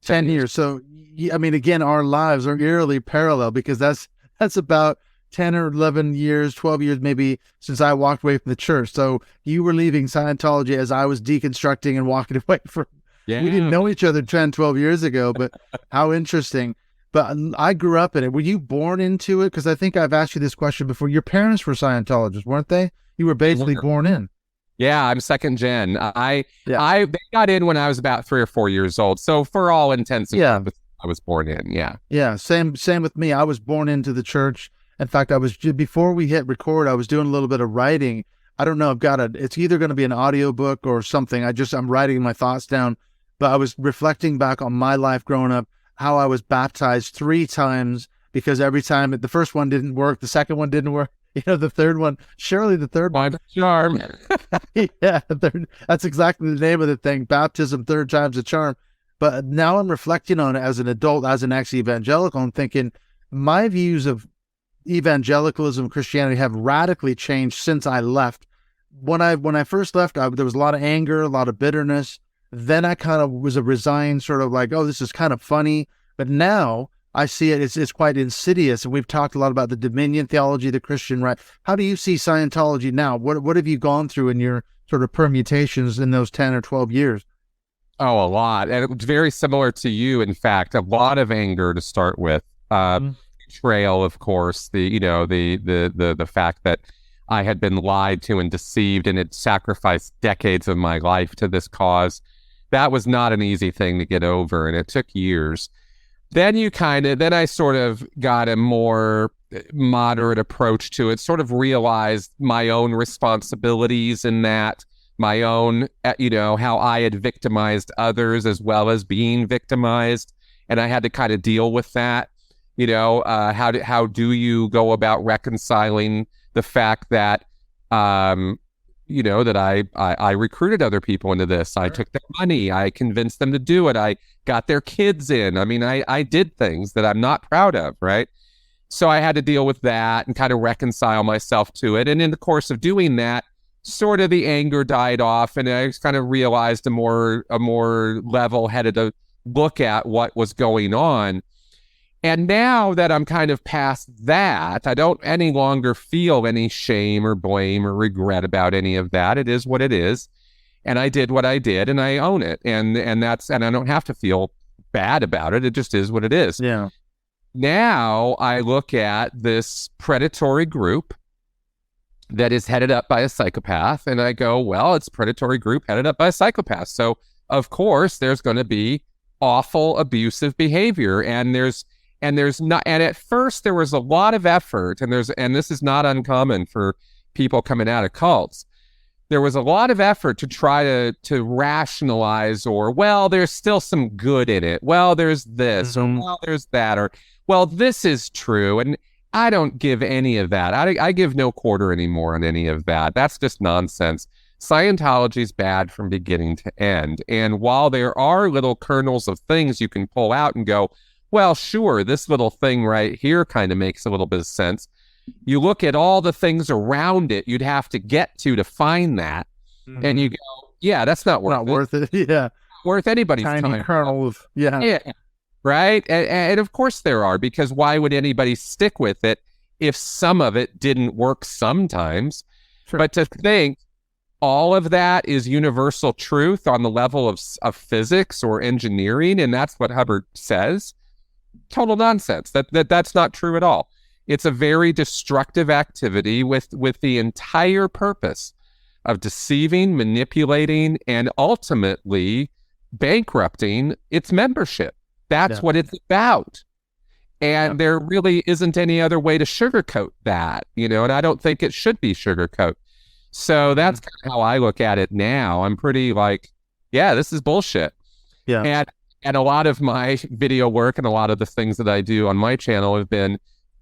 years. So, again, our lives are eerily parallel because that's about 10 or 11 years, 12 years maybe since I walked away from the church. So you were leaving Scientology as I was deconstructing and walking away from. Yeah. We didn't know each other 10, 12 years ago, but how interesting. But I grew up in it. Were you born into it? Because I think I've asked you this question before. Your parents were Scientologists, weren't they? You were basically born in. Yeah, I'm second gen. They got in when I was about 3 or 4 years old. So for all intents and purposes, I was born in. Yeah. Yeah. Same with me. I was born into the church. In fact, before we hit record, I was doing a little bit of writing. I don't know. It's either going to be an audiobook or something. I'm writing my thoughts down, but I was reflecting back on my life growing up, how I was baptized 3 times because every time the first one didn't work, the second one didn't work. The third one, surely the third one. Charm. Yeah, that's exactly the name of the thing. Baptism, 3rd time's a charm. But now I'm reflecting on it as an adult, as an ex-evangelical, and thinking my views of evangelicalism, Christianity have radically changed since I left. When I first left, there was a lot of anger, a lot of bitterness. Then I kind of was a resigned sort of like, oh, this is kind of funny. But now I see it, it's quite insidious. And we've talked a lot about the dominion theology, the Christian right. How do you see Scientology now? What have you gone through in your sort of permutations in those 10 or 12 years? Oh, a lot. And it was very similar to you, in fact, a lot of anger to start with. Betrayal, of course, the fact that I had been lied to and deceived and had sacrificed decades of my life to this cause. That was not an easy thing to get over, and it took years. Then I sort of got a more moderate approach to it, sort of realized my own responsibilities in that, my own, how I had victimized others as well as being victimized. And I had to kind of deal with that. How do you go about reconciling the fact that that I recruited other people into this. I took their money. I convinced them to do it. I got their kids in. I mean, I did things that I'm not proud of, right? So I had to deal with that and kind of reconcile myself to it. And in the course of doing that, sort of the anger died off, and I just kind of realized a more level-headed look at what was going on. And now that I'm kind of past that, I don't any longer feel any shame or blame or regret about any of that. It is what it is. And I did what I did, and I own it. And I don't have to feel bad about it. It just is what it is. Yeah. Now I look at this predatory group that is headed up by a psychopath, and I go, well, it's a predatory group headed up by a psychopath. So of course there's going to be awful abusive behavior, and at first there was a lot of effort, and this is not uncommon for people coming out of cults. There was a lot of effort to try to rationalize, or, well, there's still some good in it. Well, there's this, or, well, there's that, or, well, this is true. And I don't give any of that. I give no quarter anymore on any of that. That's just nonsense. Scientology's bad from beginning to end. And while there are little kernels of things you can pull out and go, well, sure, this little thing right here kind of makes a little bit of sense. You look at all the things around it you'd have to get to find that. Mm-hmm. And you go, yeah, that's not worth it. Yeah. Worth anybody's tiny time. Kernel of, yeah. Yeah. Right. And of course there are, because why would anybody stick with it if some of it didn't work sometimes? Sure. But to think all of that is universal truth on the level of physics or engineering, and that's what Hubbard says, total nonsense. That's not true at all. It's a very destructive activity with the entire purpose of deceiving, manipulating, and ultimately bankrupting its membership. That's what it's about. And there really isn't any other way to sugarcoat that, and I don't think it should be sugarcoat. So that's kind of how I look at it now. I'm pretty like, yeah, this is bullshit. Yeah. And a lot of my video work and a lot of the things that I do on my channel have been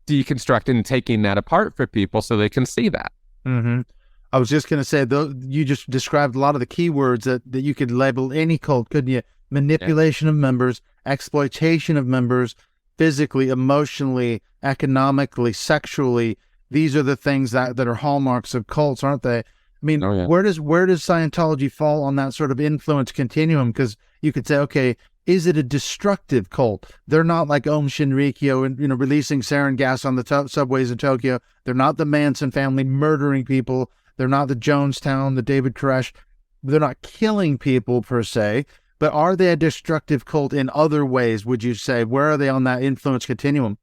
deconstructing and taking that apart for people so they can see that. Mm-hmm. I was just going to say, though, you just described a lot of the keywords that you could label any cult, couldn't you? Manipulation of members, exploitation of members, physically, emotionally, economically, sexually. These are the things that are hallmarks of cults, aren't they? I mean, where does Scientology fall on that sort of influence continuum? Because you could say, okay, is it a destructive cult? They're not like Om Shinrikyo and releasing sarin gas on the subways in Tokyo. They're not the Manson family murdering people. They're not the Jonestown, the David Koresh. They're not killing people per se. But are they a destructive cult in other ways, would you say? Where are they on that influence continuum?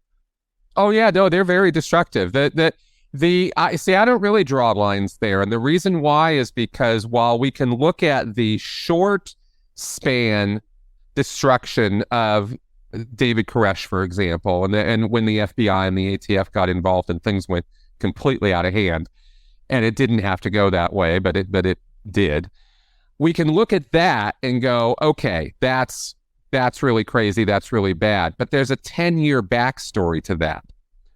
Oh, yeah, no, they're very destructive. I don't really draw lines there. And the reason why is because while we can look at the short span destruction of David Koresh, for example, and when the FBI and the ATF got involved and things went completely out of hand, and it didn't have to go that way, but it did. We can look at that and go, okay, that's really crazy. That's really bad. But there's a 10-year backstory to that,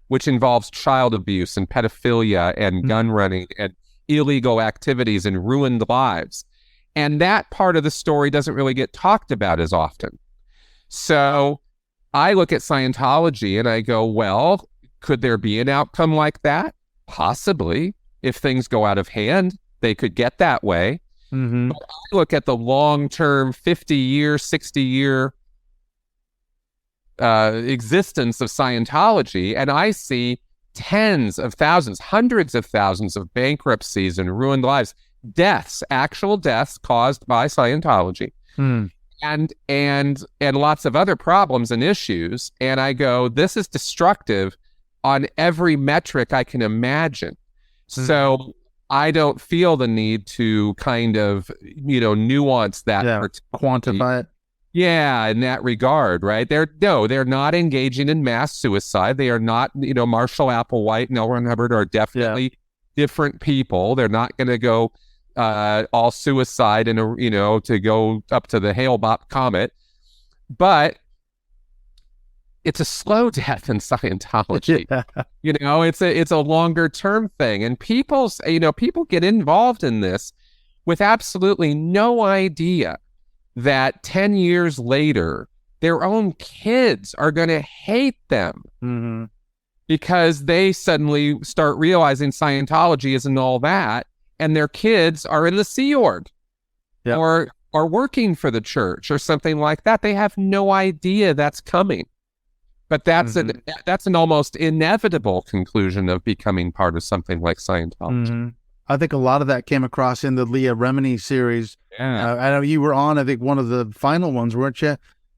which involves child abuse and pedophilia and gun running and illegal activities and ruined lives. And that part of the story doesn't really get talked about as often. So I look at Scientology and I go, well, could there be an outcome like that? Possibly. If things go out of hand, they could get that way. Mm-hmm. But I look at the long-term 50-year, 60-year existence of Scientology, and I see tens of thousands, hundreds of thousands of bankruptcies and ruined lives, deaths, actual deaths caused by Scientology, and lots of other problems and issues. And I go, this is destructive on every metric I can imagine. So I don't feel the need to kind of, nuance that. Quantify it. Yeah, in that regard, right? They're not engaging in mass suicide. They are not, Marshall Applewhite and L. Ron Hubbard are definitely different people. They're not going to go all suicide to go up to the Hale-Bopp comet. But it's a slow death in Scientology. You know, it's a longer term thing, and people get involved in this with absolutely no idea that 10 years later, their own kids are going to hate them because they suddenly start realizing Scientology isn't all that, and their kids are in the Sea Org or are working for the church or something like that. They have no idea that's coming. But that's an almost inevitable conclusion of becoming part of something like Scientology. I think a lot of that came across in the Leah Remini series. Yeah. I know you were on, I think, one of the final ones, weren't you?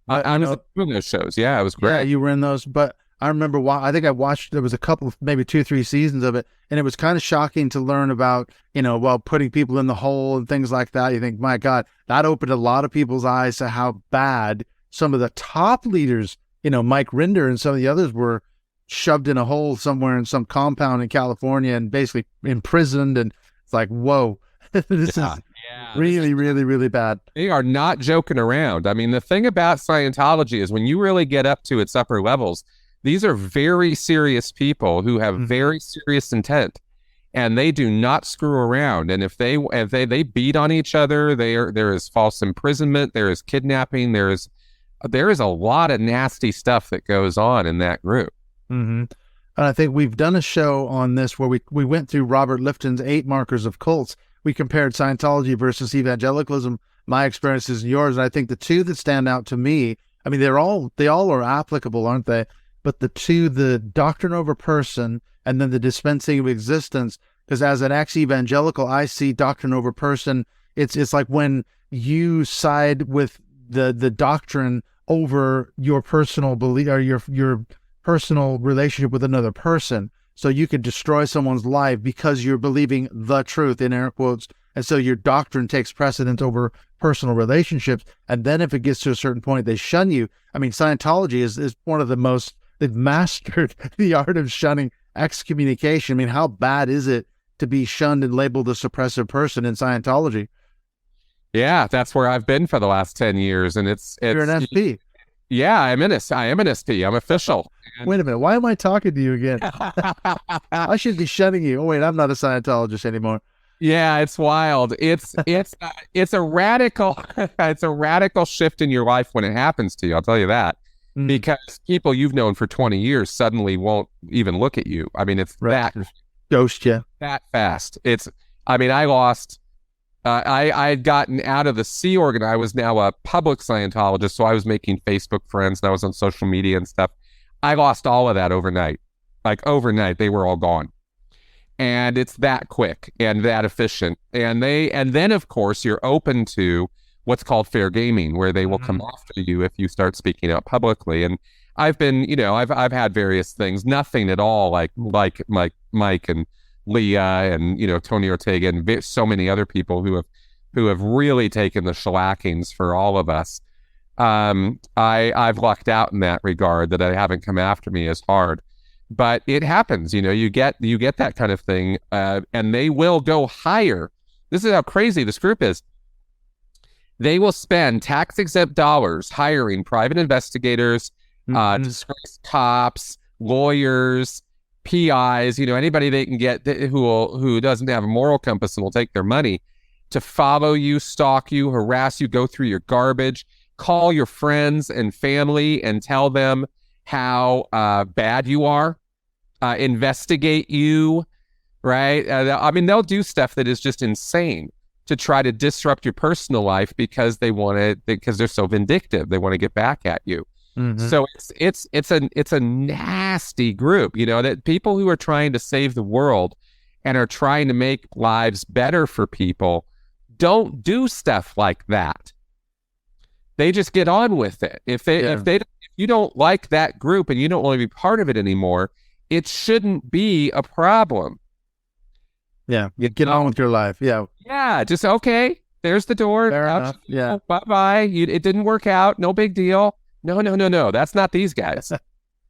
I was in those shows. Yeah, it was great. Yeah, you were in those. But I remember, I think I watched, there was a couple, maybe 2-3 seasons of it, and it was kind of shocking to learn about, putting people in the hole and things like that. You think, my God, that opened a lot of people's eyes to how bad some of the top leaders, Mike Rinder and some of the others, were shoved in a hole somewhere in some compound in California and basically imprisoned. And it's like, whoa, this is really, really, really bad. They are not joking around. I mean, the thing about Scientology is when you really get up to its upper levels, these are very serious people who have very serious intent, and they do not screw around. And if they beat on each other, there is false imprisonment, there is kidnapping, there is a lot of nasty stuff that goes on in that group. And I think we've done a show on this where we went through Robert Lifton's 8 markers of cults. We compared Scientology versus evangelicalism, my experiences and yours. And I think the two that stand out to me, I mean, they all are applicable, aren't they? But the two, the doctrine over person and then the dispensing of existence, because as an ex-evangelical, I see doctrine over person. It's like when you side with the doctrine over your personal belief or your personal relationship with another person. So you could destroy someone's life because you're believing the truth, in air quotes. And so your doctrine takes precedence over personal relationships. And then if it gets to a certain point, they shun you. I mean, Scientology is one of the most, they've mastered the art of shunning excommunication. I mean, how bad is it to be shunned and labeled a suppressive person in Scientology? Yeah, that's where I've been for the last 10 years. And it's you're an SP. Yeah, I am an SP. I'm official. Wait a minute. Why am I talking to you again? I should be shunning you. Oh, wait, I'm not a Scientologist anymore. Yeah, it's wild. It's a radical shift in your life when it happens to you. I'll tell you that. Because people you've known for 20 years suddenly won't even look at you. I mean, it's that ghost you that fast. I lost. I had gotten out of the Sea Org, and I was now a public Scientologist, so I was making Facebook friends, and I was on social media and stuff. I lost all of that overnight. Like overnight, they were all gone. And it's that quick and that efficient. And then of course you're open to what's called fair gaming, where they will come after you if you start speaking out publicly. And I've been, I've had various things, nothing at all like Mike and Leah and Tony Ortega and so many other people who have really taken the shellackings for all of us. I've lucked out in that regard, that they haven't come after me as hard. But it happens, you get that kind of thing, and they will go higher. This is how crazy this group is. They will spend tax-exempt dollars hiring private investigators, disgraced cops, lawyers, PIs, anybody they can get who doesn't have a moral compass and will take their money to follow you, stalk you, harass you, go through your garbage, call your friends and family and tell them how bad you are, investigate you, right? They'll do stuff that is just insane to try to disrupt your personal life because because they're so vindictive. They want to get back at you. So it's a nasty group, that people who are trying to save the world and are trying to make lives better for people don't do stuff like that. They just get on with it. If you don't like that group and you don't want to be part of it anymore, it shouldn't be a problem. Yeah, get on with your life. Yeah. Yeah, just okay. There's the door. Fair enough. Yeah. Bye-bye. It didn't work out. No big deal. No. That's not these guys,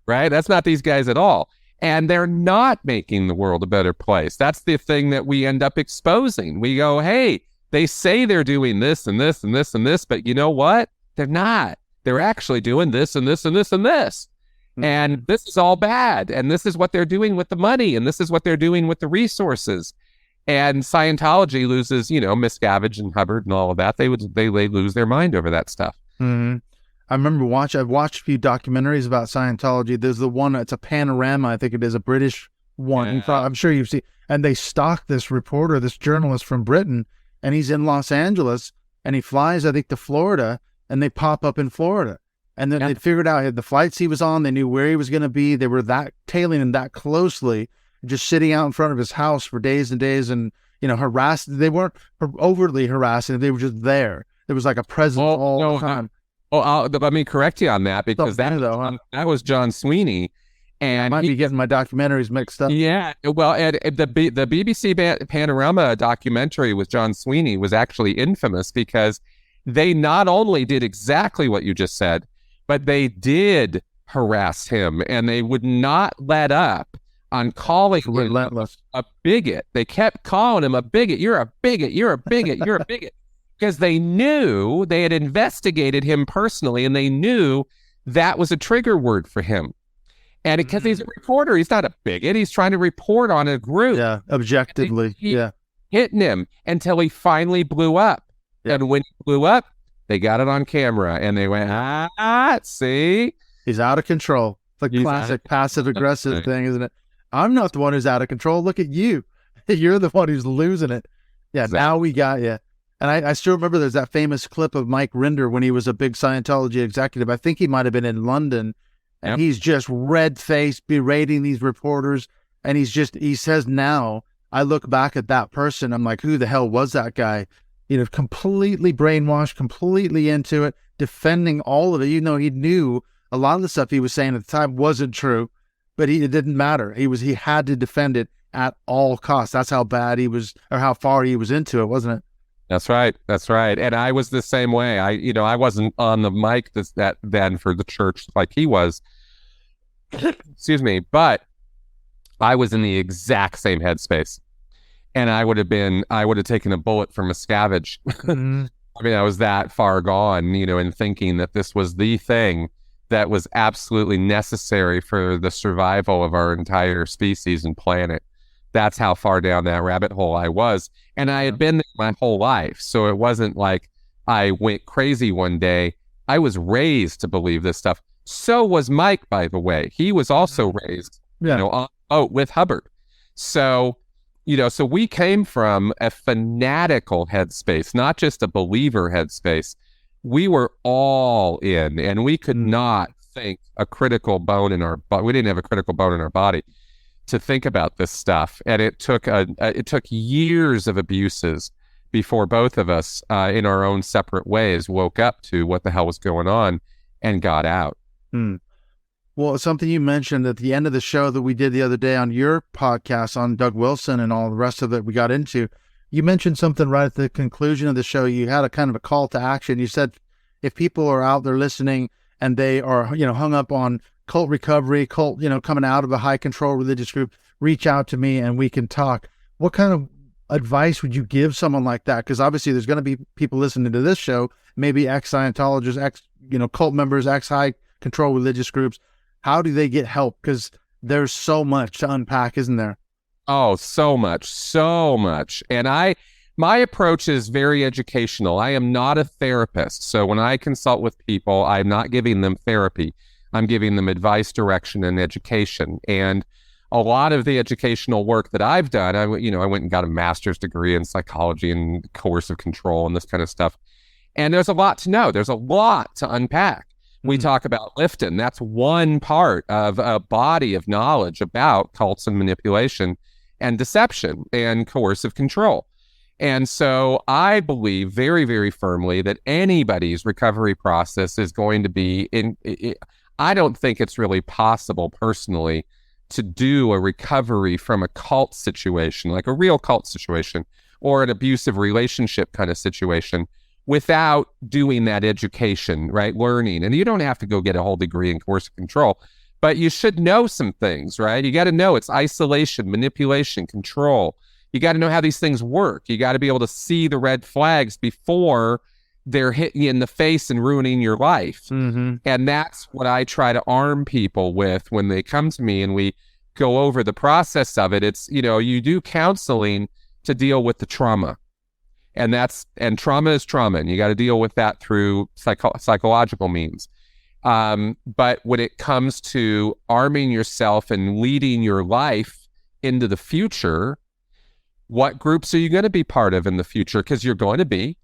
right? That's not these guys at all. And they're not making the world a better place. That's the thing that we end up exposing. We go, hey, they say they're doing this and this and this and this, but you know what? They're not. They're actually doing this and this and this and this. And this is all bad. And this is what they're doing with the money. And this is what they're doing with the resources. And Scientology loses, Miscavige and Hubbard and all of that. They lose their mind over that stuff. Mm-hmm. I remember I've watched a few documentaries about Scientology. There's the one, it's a Panorama, I think it is, a British one. Yeah. I'm sure you've seen, and they stalk this reporter, this journalist from Britain, and he's in Los Angeles, and he flies, I think, to Florida, and they pop up in Florida. And then they figured out the flights he was on, they knew where he was going to be. They were tailing him that closely, just sitting out in front of his house for days and days and, harassed. They weren't overtly harassing, they were just there. There was like a presence all the time. Let me correct you on that, because that was John Sweeney. And I might be getting my documentaries mixed up. Yeah, well, and the BBC Panorama documentary with John Sweeney was actually infamous because they not only did exactly what you just said, but they did harass him, and they would not let up on calling him a bigot. They kept calling him a bigot. You're a bigot. You're a bigot. You're a bigot. Because they knew, they had investigated him personally, and they knew that was a trigger word for him. And because he's a reporter, he's not a bigot. He's trying to report on a group. Yeah, objectively. Hitting him until he finally blew up. Yeah. And when he blew up, they got it on camera, and they went, see? He's out of control. It's like classic passive-aggressive thing, isn't it? I'm not the one who's out of control. Look at you. You're the one who's losing it. Yeah, exactly. Now we got you. And I still remember there's that famous clip of Mike Rinder when he was a big Scientology executive. I think he might have been in London, and he's just red-faced berating these reporters. And he says now, I look back at that person, I'm like, who the hell was that guy? Completely brainwashed, completely into it, defending all of it. He knew a lot of the stuff he was saying at the time wasn't true, but it didn't matter. He had to defend it at all costs. That's how bad he was, or how far he was into it, wasn't it? That's right. And I was the same way. I wasn't on the mic then for the church like he was. Excuse me. But I was in the exact same headspace. And I would have taken a bullet from Miscavige. Mm-hmm. I was that far gone, in thinking that this was the thing that was absolutely necessary for the survival of our entire species and planet. That's how far down that rabbit hole I was. And I had been there my whole life. So it wasn't like I went crazy one day. I was raised to believe this stuff. So was Mike, by the way. He was also raised, on with Hubbard. So, so we came from a fanatical headspace, not just a believer headspace. We were all in, and we could not think a critical bone in our body. We didn't have a critical bone in our body to think about this stuff. And it took years of abuses before both of us, in our own separate ways, woke up to what the hell was going on and got out. Well, something you mentioned at the end of the show that we did the other day on your podcast on Doug Wilson and all the rest of it we got into, you mentioned something right at the conclusion of the show. You had a kind of a call to action. You said, if people are out there listening and they are, hung up on cult recovery, coming out of a high control religious group, reach out to me and we can talk. What kind of advice would you give someone like that? Because obviously there's going to be people listening to this show, maybe ex-Scientologists, cult members, ex-high control religious groups. How do they get help? Because there's so much to unpack, isn't there? Oh, so much. And my approach is very educational. I am not a therapist. So when I consult with people, I'm not giving them therapy. I'm giving them advice, direction, and education. And a lot of the educational work that I've done, I went and got a master's degree in psychology and coercive control and this kind of stuff. And there's a lot to know. There's a lot to unpack. We talk about Lifton. That's one part of a body of knowledge about cults and manipulation and deception and coercive control. And so I believe very, very firmly that anybody's recovery process is going to be I don't think it's really possible personally to do a recovery from a cult situation, like a real cult situation or an abusive relationship kind of situation, without doing that education, right? Learning. And you don't have to go get a whole degree in coercive control, but you should know some things, right? You got to know it's isolation, manipulation, control. You got to know how these things work. You got to be able to see the red flags before they're hitting you in the face and ruining your life. Mm-hmm. And that's what I try to arm people with when they come to me and we go over the process of it. It's, you do counseling to deal with the trauma. And trauma is trauma, and you got to deal with that through psychological means. But when it comes to arming yourself and leading your life into the future, what groups are you going to be part of in the future? Because you're going to be.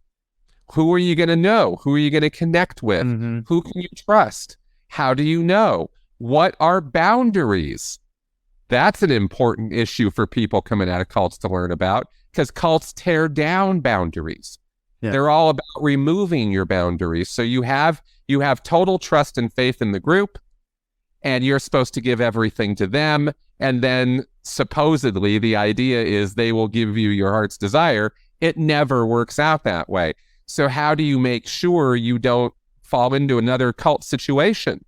Who are you going to know? Who are you going to connect with? Mm-hmm. Who can you trust? How do you know? What are boundaries? That's an important issue for people coming out of cults to learn about, because cults tear down boundaries. Yeah. They're all about removing your boundaries. So you have total trust and faith in the group, and you're supposed to give everything to them. And then supposedly the idea is they will give you your heart's desire. It never works out that way. So how do you make sure you don't fall into another cult situation?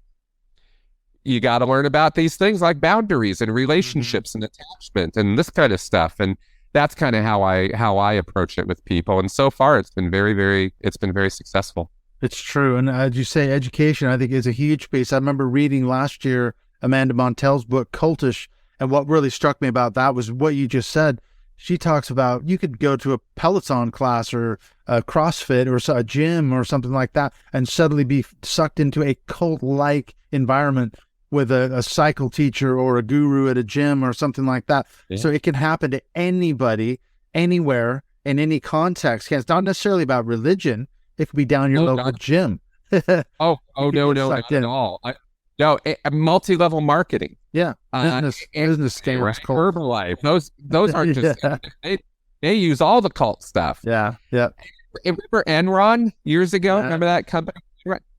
You got to learn about these things like boundaries and relationships and attachment and this kind of stuff. And that's kind of how I approach it with people. And so far it's been very successful. It's true. And as you say, education, I think, is a huge piece. I remember reading last year Amanda Montell's book, Cultish, and what really struck me about that was what you just said. She talks about you could go to a Peloton class or a CrossFit or a gym or something like that and suddenly be sucked into a cult-like environment with a cycle teacher or a guru at a gym or something like that. Yeah. So it can happen to anybody, anywhere, in any context. It's not necessarily about religion. It could be down your local gym. No, not at all. Multi-level marketing. Yeah, business scales. Herbalife. Those aren't just. They use all the cult stuff. Yeah. Remember Enron years ago? Yeah. Remember that company?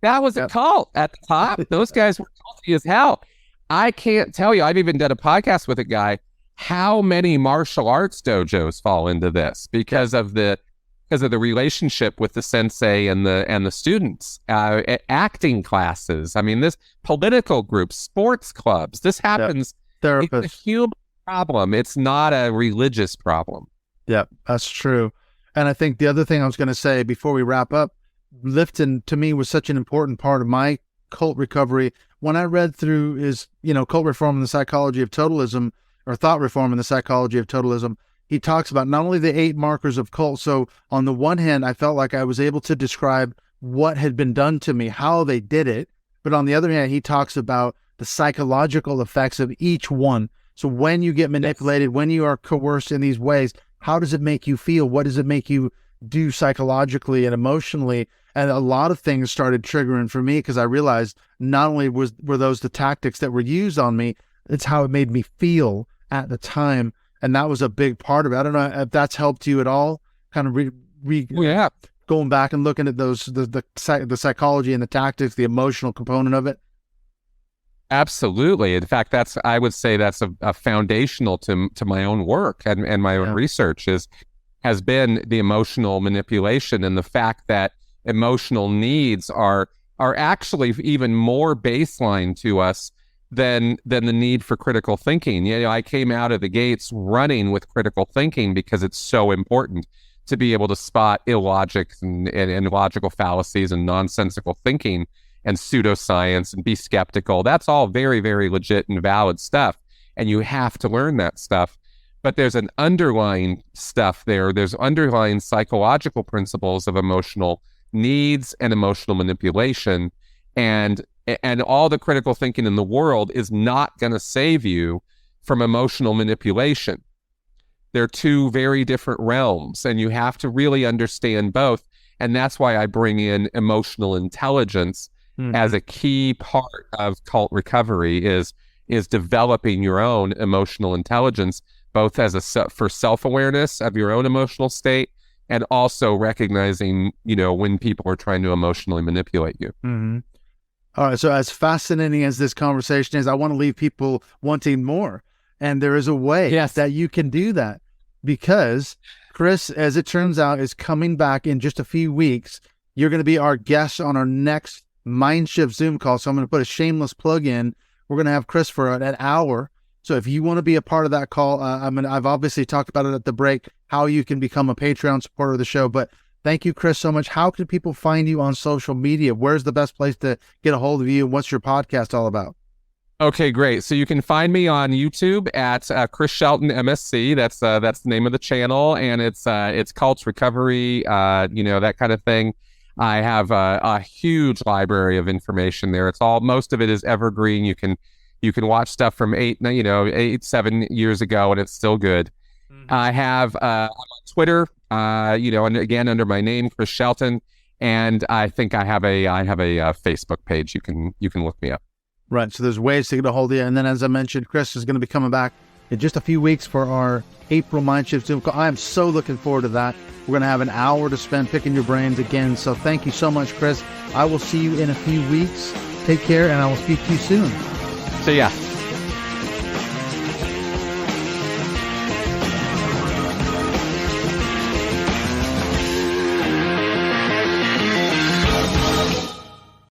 That was a cult at the top. Those guys were culty as hell. I can't tell you. I've even done a podcast with a guy. How many martial arts dojos fall into this because of the relationship with the sensei and the students, acting classes. I mean, this political groups, sports clubs. This happens. It's a human problem. It's not a religious problem. Yeah, that's true. And I think the other thing I was going to say before we wrap up, Lifton to me was such an important part of my cult recovery. When I read through his, Cult Reform and the Psychology of Totalism, or Thought Reform and the Psychology of Totalism, he talks about not only the 8 markers of cult. So on the one hand, I felt like I was able to describe what had been done to me, how they did it. But on the other hand, he talks about the psychological effects of each one. So when you get manipulated, when you are coerced in these ways, how does it make you feel? What does it make you do psychologically and emotionally? And a lot of things started triggering for me because I realized not only were those the tactics that were used on me, it's how it made me feel at the time. And that was a big part of it. I don't know if that's helped you at all, kind of going back and looking at those, the psychology and the tactics, the emotional component of it. Absolutely. In fact, I would say that's a foundational to my own work and my own research has been the emotional manipulation and the fact that emotional needs are actually even more baseline to us than the need for critical thinking. I came out of the gates running with critical thinking because it's so important to be able to spot illogic and logical fallacies and nonsensical thinking and pseudoscience and be skeptical. That's all very, very legit and valid stuff. And you have to learn that stuff. But there's an underlying stuff there. There's underlying psychological principles of emotional needs and emotional manipulation. And all the critical thinking in the world is not going to save you from emotional manipulation. They're two very different realms, and you have to really understand both. And that's why I bring in emotional intelligence as a key part of cult recovery is developing your own emotional intelligence, both for self-awareness of your own emotional state and also recognizing, when people are trying to emotionally manipulate you. Mm-hmm. All right. So as fascinating as this conversation is, I want to leave people wanting more. And there is a way that you can do that because Chris, as it turns out, is coming back in just a few weeks. You're going to be our guest on our next MindShift Zoom call. So I'm going to put a shameless plug in. We're going to have Chris for an hour. So if you want to be a part of that call, I've obviously talked about it at the break, how you can become a Patreon supporter of the show, but Thank you, Chris, so much. How can people find you on social media? Where's the best place to get a hold of you? And what's your podcast all about? Okay, great. So you can find me on YouTube at Chris Shelton MSC. That's the name of the channel, and it's Cults Recovery, that kind of thing. I have a huge library of information there. Most of it is evergreen. You can watch stuff from 7 years ago, and it's still good. Mm-hmm. I have I'm on Twitter, and again under my name, Chris Shelton, and I think I have a Facebook page. You can look me up. Right. So there's ways to get a hold of you. And then, as I mentioned, Chris is going to be coming back in just a few weeks for our April MindShift Zoom call. I am so looking forward to that. We're going to have an hour to spend picking your brains again. So thank you so much, Chris. I will see you in a few weeks. Take care, and I will speak to you soon. See ya.